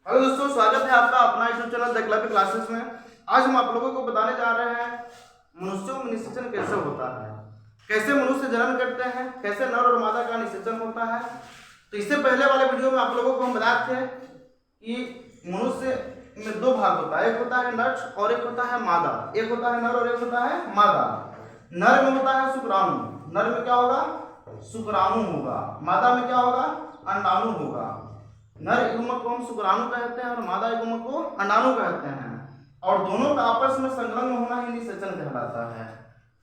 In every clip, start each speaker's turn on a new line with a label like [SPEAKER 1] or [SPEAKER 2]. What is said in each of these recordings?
[SPEAKER 1] Hello दोस्तों, स्वागत है आपका अपना YouTube channel the club classes में। आज हम आप लोगों को बताने जा रहे हैं मनुष्यों में निषेचन कैसे होता है, कैसे मनुष्य जन्म करते हैं, कैसे नर और मादा का निषेचन होता है। तो इससे पहले वाले वीडियो में आप लोगों को हम बताते थे कि मनुष्य में दो भाग होता है, एक होता है नर और एक होता है मादा। एक होता है नर और एक होता है मादा। नर में होता है शुक्राणु, नर में क्या होगा? शुक्राणु होगा। मादा में क्या होगा? अंडाणु होगा। नर युग्मक को हम शुक्राणु कहते हैं और मादा युग्मक को अंडाणु कहते हैं। और दोनों का आपस में संलग्न होना ही निषेचन कहलाता है।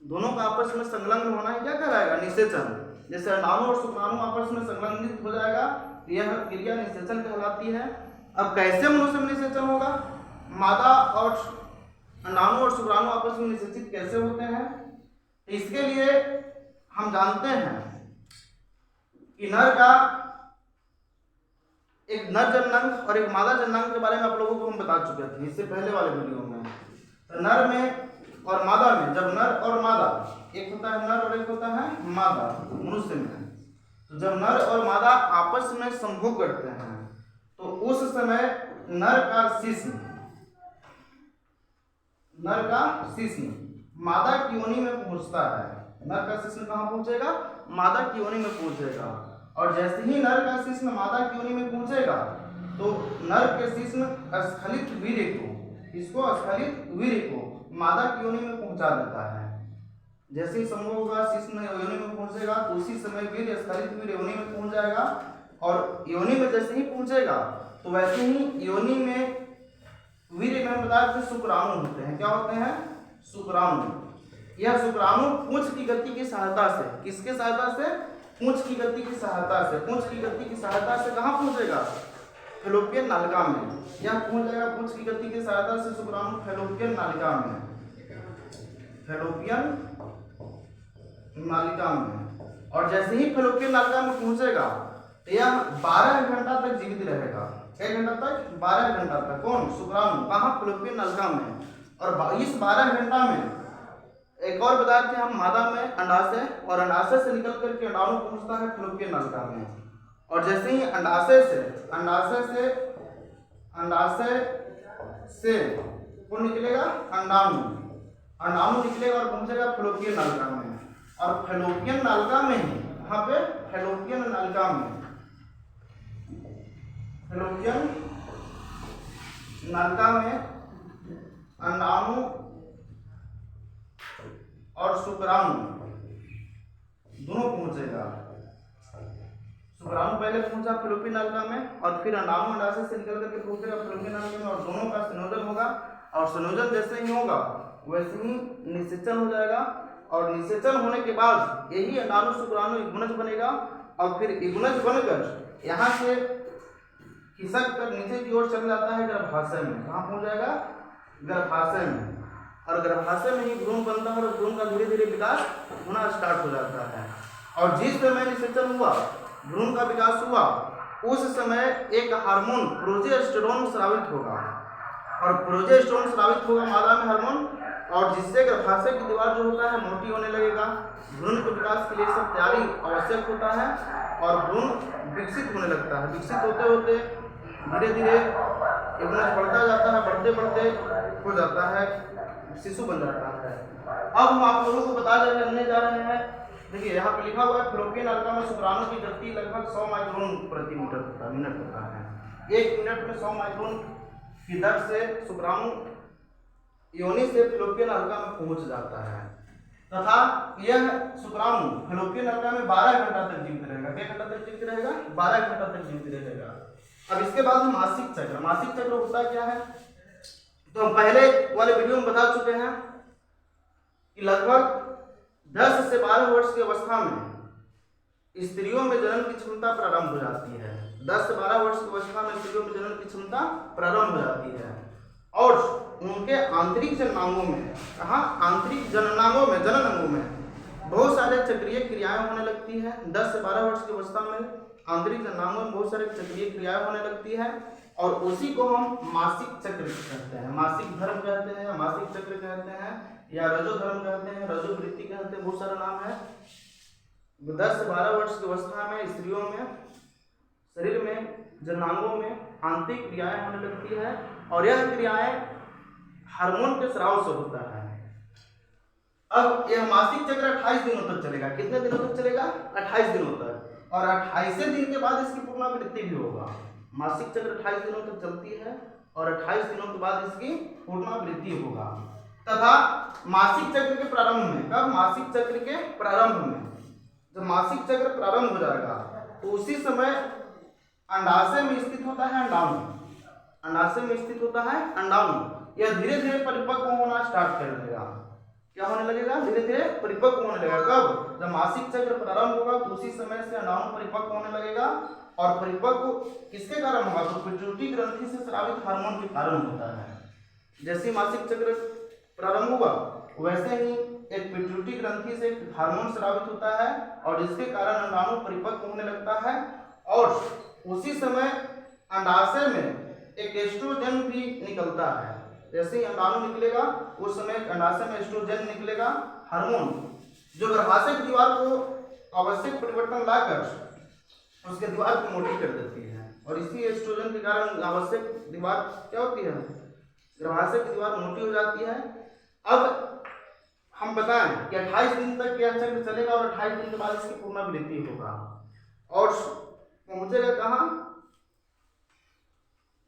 [SPEAKER 1] दोनों का आपस में संलग्न होना ही क्या कहलाएगा? निषेचन। जैसे अंडाणु और शुक्राणु आपस में संलग्नित हो जाएगा, यह क्रिया निषेचन कहलाती है। अब कैसे मनुष्य में निषेचन होगा? मादा और अंडाणु और शुक्राणु आपस में निषेचित कैसे होते हैं? इसके लिए हम जानते हैं कि नर का एक नर जननांग और एक मादा जननांग के बारे में आप लोगों को हम बता चुके थे इससे पहले वाले वीडियो में। तो नर में और मादा में, जब नर और मादा, एक होता है नर और एक होता है मादा मनुष्य में, तो जब नर और मादा आपस में संभोग करते हैं तो उस समय नर का शिश्न मादा की योनि में पहुंचता है। नर का शिश्न कहाँ पहुंचेगा? मादा की योनि में पहुंचेगा। और जैसे ही नर का शिश्न मादा की योनि में पहुंचेगा तो नर के शिश्न स्खलित वीर्य को मादा की योनि में पहुंचा देता है। जैसे ही संभव होगा शिश्न योनि में पहुंचेगा तो उसी समय वीर्य स्खलित वीर्य योनि में पहुंच जाएगा। और योनि में जैसे ही पहुंचेगा तो वैसे ही योनि में वीर्य में हम बताते हैं शुक्राणु होते हैं। क्या होते हैं? शुक्राणु। यह शुक्राणु पूंछ की गति की सहायता से, किसके सहायता से? पूंछ की गति की सहायता से। पूंछ की गति की सहायता से कहाँ पहुंचेगा? फैलोपियन नालिका में। यह पहुंच जाएगा पूंछ की गति की सहायता से शुक्राणु फैलोपियन नालिका में। और जैसे ही फैलोपियन नालिका में पहुंचेगा तो यह 12 घंटा तक जीवित रहेगा। एक घंटा तक? 12 घंटा तक। कौन? शुक्राणु। कहाँ? फैलोपियन नालिका में। और इस 12 घंटा में एक और बताते हैं हम, मादा में अंडाशय, और अंडाशय से निकल करके अंडाणु पहुंचता है फैलोपियन नालिका में। और जैसे ही अंडाशय से कौन निकलेगा? अंडाणु निकलेगा और पहुंचेगा फैलोपियन नालिका में। और फैलोपियन नालिका में ही, यहाँ पे फैलोपियन नालिका में अंडाणु और शुक्राणु दोनों पहुंचेगा। शुक्राणु पहले पहुंचा फैलोपियन नालिका में और फिर अंडाणु अंडाशय से निकल करके पहुंचेगा फैलोपियन नालिका में, और दोनों का संयोजन होगा। और संयोजन जैसे ही होगा वैसे ही निषेचन हो जाएगा। और निषेचन होने के बाद यही अंडाणु शुक्राणु युग्मनज बनेगा। और फिर युग्मनज बनकर यहाँ से खिसक कर नीचे की ओर चल जाता है गर्भाशय में। कहाँ पहुंच जाएगा? गर्भाशय में। और गर्भाशय में ही भ्रूण बनता है और भ्रूण का धीरे धीरे विकास होना स्टार्ट हो जाता है। और जिस समय निषेचन हुआ, भ्रूण का विकास हुआ, उस समय एक हार्मोन प्रोजेस्टेरोन स्रावित होगा। और प्रोजेस्टेरोन स्रावित होगा मादा में हार्मोन, और जिससे गर्भाशय की दीवार जो होता है मोटी होने लगेगा। भ्रूण के विकास के लिए सब तैयारी आवश्यक होता है और भ्रूण विकसित होने लगता है। विकसित होते होते धीरे धीरे युग्मनज बढ़ता जाता है, बढ़ते बढ़ते हो जाता है, शिशु बन जाता है। अब हम आप लोगों को जानने जा रहे हैं। देखिए यहाँ पे लिखा हुआ है फैलोपियन नालिका में शुक्राणु की गति लगभग 100 माइक्रोन प्रति मिनट होता है। 1 मिनट में 100 माइक्रोन की दर से शुक्राणु योनि से फैलोपियन नालिका में पहुंच जाता है तथा यह शुक्राणु फैलोपियन नालिका में 12 घंटा तक जीवित रहेगा। कितने घंटा तक जीवित रहेगा? 12 घंटा तक जीवित रहेगा। अब इसके बाद मासिक चक्र होता क्या है? तो हम पहले वाले वीडियो में बता चुके हैं कि लगभग 10 से 12 वर्ष की अवस्था में स्त्रियों में जनन की क्षमता प्रारंभ हो जाती है। 10 से 12 वर्ष की अवस्था में स्त्रियों में जनन की क्षमता प्रारंभ हो जाती है। और उनके आंतरिक जननांगों में, कहाँ? आंतरिक जननांगों में बहुत सारे चक्रीय क्रियाएं होने लगती है। 10 से 12 वर्ष की अवस्था में आंतरिक जननांगों में बहुत सारे चक्रीय क्रियाएं होने लगती है। और उसी को हम मासिक चक्र कहते हैं, मासिक धर्म कहते हैं, मासिक चक्र कहते हैं, या रजो धर्म कहते हैं, रजो वृत्ति कहते हैं, बहुत सारा नाम है। 10 से 12 वर्ष की अवस्था में स्त्रियों में शरीर में जननांगों में आंतरिक क्रियाएं होने लगती है और यह क्रियाएं हार्मोन के स्राव से होता है। अब यह मासिक चक्र 28 दिनों तक चलेगा। कितने दिनों तक चलेगा? 28 दिनों तक। और 28वें दिन के बाद इसकी पुनरावृत्ति भी होगा। मासिक चक्र 28 दिनों तक चलती है और 28 दिनों के बाद इसकी पुनरावृत्ति होगा। तथा मासिक चक्र के प्रारंभ में, कब? मासिक चक्र के प्रारंभ में, जब मासिक चक्र प्रारंभ हो जाएगा तो उसी समय अंडाशय में स्थित होता है अंडाणु। अंडाशय में स्थित होता है अंडाणु। यह धीरे धीरे परिपक्व होना स्टार्ट कर देगा। क्या होने लगेगा? धीरे धीरे परिपक्व होने लगेगा। कब? जब मासिक चक्र प्रारंभ होगा तो उसी समय से अंडाणु परिपक्व होने लगेगा। और परिपक्व किसके कारण होगा? तो पिट्यूटरी ग्रंथि से स्रावित हार्मोन के कारण होता है। जैसे मासिक चक्र प्रारंभ हुआ वैसे ही एक पिट्यूटरी ग्रंथि से हार्मोन स्रावित होता है और इसके कारण अंडाणु परिपक्व होने लगता है। और उसी समय अंडाशय में एक एस्ट्रोजन भी निकलता है। जैसे ही अंडाणु निकलेगा उस समय अंडाशय में एस्ट्रोजन निकलेगा, हार्मोन जो गर्भाशय की दीवार को आवश्यक परिवर्तन लाकर उसके दीवार को मोटी कर देती है। और इसी एस्ट्रोजन के कारण आवश्यक दीवार क्या होती है? गर्भाशय की दीवार मोटी हो जाती है। अब हम बताएं कि 28 दिन तक यह चक्र चलेगा और 28 दिन के बाद इसकी पुनरावृत्ति होगा और पहुंचेगा कहाँ?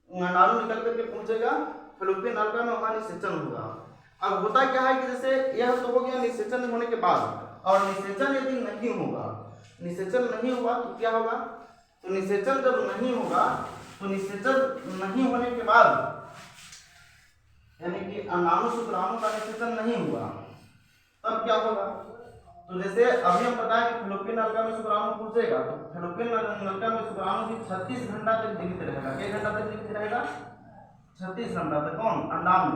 [SPEAKER 1] अंडाणु निकल करके पहुंचेगा फैलोपियन नलिका में, वहां निषेचन होगा। अब होता क्या है कि जैसे यह तो हो गया निषेचन होने के बाद, और निषेचन यदि नहीं होगा, निषेचन नहीं हुआ तो क्या होगा? तो निषेचन जब नहीं होगा तो निषेचन नहीं होने के बाद यानी कि अंडाणु शुक्राणु का निषेचन नहीं हुआ तब क्या होगा? तो जैसे अभी हम बताएं कि फैलोपियन नलिका में शुक्राणु पहुंचेगा तो फैलोपियन नलिका में शुक्राणु भी 36 घंटा तक जीवित रहेगा। कितने घंटा तक जीवित रहेगा? 36 घंटा तक। कौन? अंडाणु।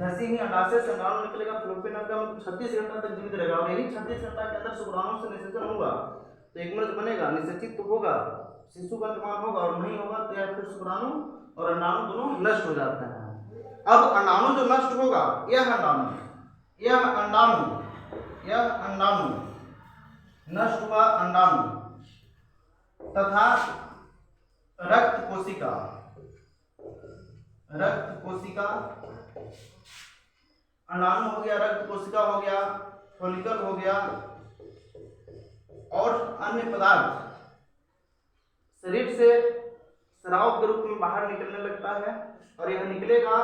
[SPEAKER 1] जैसे ही अंडाशय से अंडाणु निकलेगा फैलोपियन नलिका में 36 घंटा तक जीवित रहेगा और यही 36 घंटा के अंदर शुक्राणु से निषेचन होगा तो एक मर्द बनेगा, निषेचित तो होगा, शिशु का निर्माण होगा, और नहीं होगा तो यार फिर शुक्राणु और अंडाणु दोनों नष्ट हो जाते हैं। अब अंडाणु जो नष्ट होगा, यह अंडाणु नष्ट हुआ अंडाणु तथा रक्त कोशिका अंडाणु हो गया, रक्त कोशिका हो गया, फोलिकल हो गया और अन्य पदार्थ शरीर से स्राव के रूप में बाहर निकलने लगता है। और यह निकलेगा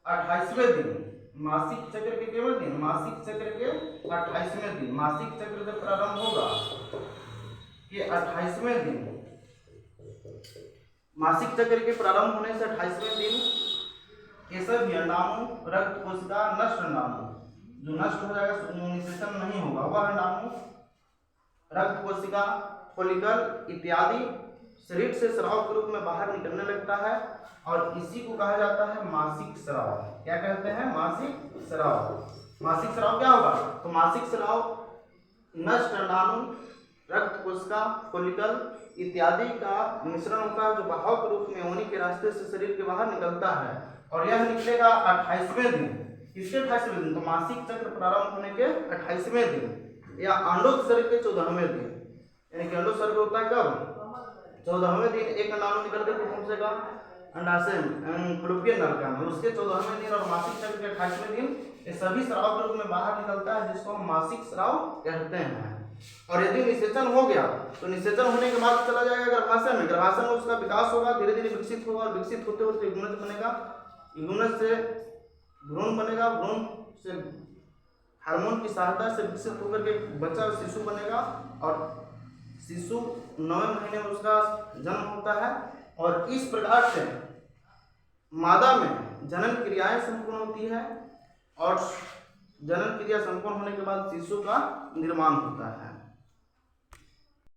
[SPEAKER 1] 28वें दिन मासिक चक्र के केवल दिन, मासिक चक्र के 28वें दिन। मासिक चक्र जब प्रारंभ होगा ये 28वें दिन, मासिक चक्र के प्रारंभ होने से 28वें दिन ये सभी अंडाणु, रक्त कोशिका, नष्ट अंडाणु जो नष्ट हो जाएगा, निषेचन नहीं होगा, वह अंडाणु, रक्त कोशिका, फोलिकल इत्यादि शरीर से स्राव के रूप में बाहर निकलने लगता है और इसी को कहा जाता है मासिक स्राव। क्या कहते हैं? मासिक स्राव। मासिक स्राव क्या होगा? तो मासिक स्राव नष्ट अंडाणु, रक्त कोशिका, फोलिकल इत्यादि का मिश्रण होता है जो बहाव के रूप में योनि के रास्ते से शरीर के बाहर निकलता है और यह निकलेगा 28वें दिन। किसके 28वें दिन? तो मासिक चक्र प्रारंभ होने के 28वें दिन या अंडोत्सर्ग के 14वें दिन। यानी कि अंडोत्सर्ग होता है कब? 14वें दिन एक अंडाणु निकल कर पहुंचेगा अंडाशय में, फैलोपियन नलिका में, उसके 14वें दिन और मासिक चक्र के 28वें दिन ये सभी स्राव के रूप में बाहर निकलता है जिसको हम मासिक स्राव कहते हैं। और यदि निषेचन हो गया तो निषेचन होने के बाद चला जाएगा गर्भाशय में, गर्भाशय में उसका विकास होगा, धीरे धीरे विकसित होगा और विकसित होते होते युग्मनज बनेगा, युग्मनज से भ्रूण बनेगा, भ्रूण से हार्मोन की सहायता से विकसित होकर के बच्चा और शिशु बनेगा और शिशु 9वें महीने में उसका जन्म होता है। और इस प्रकार से मादा में जनन क्रियाएं संपूर्ण होती है और जनन क्रिया संपूर्ण होने के बाद शिशु का निर्माण होता है।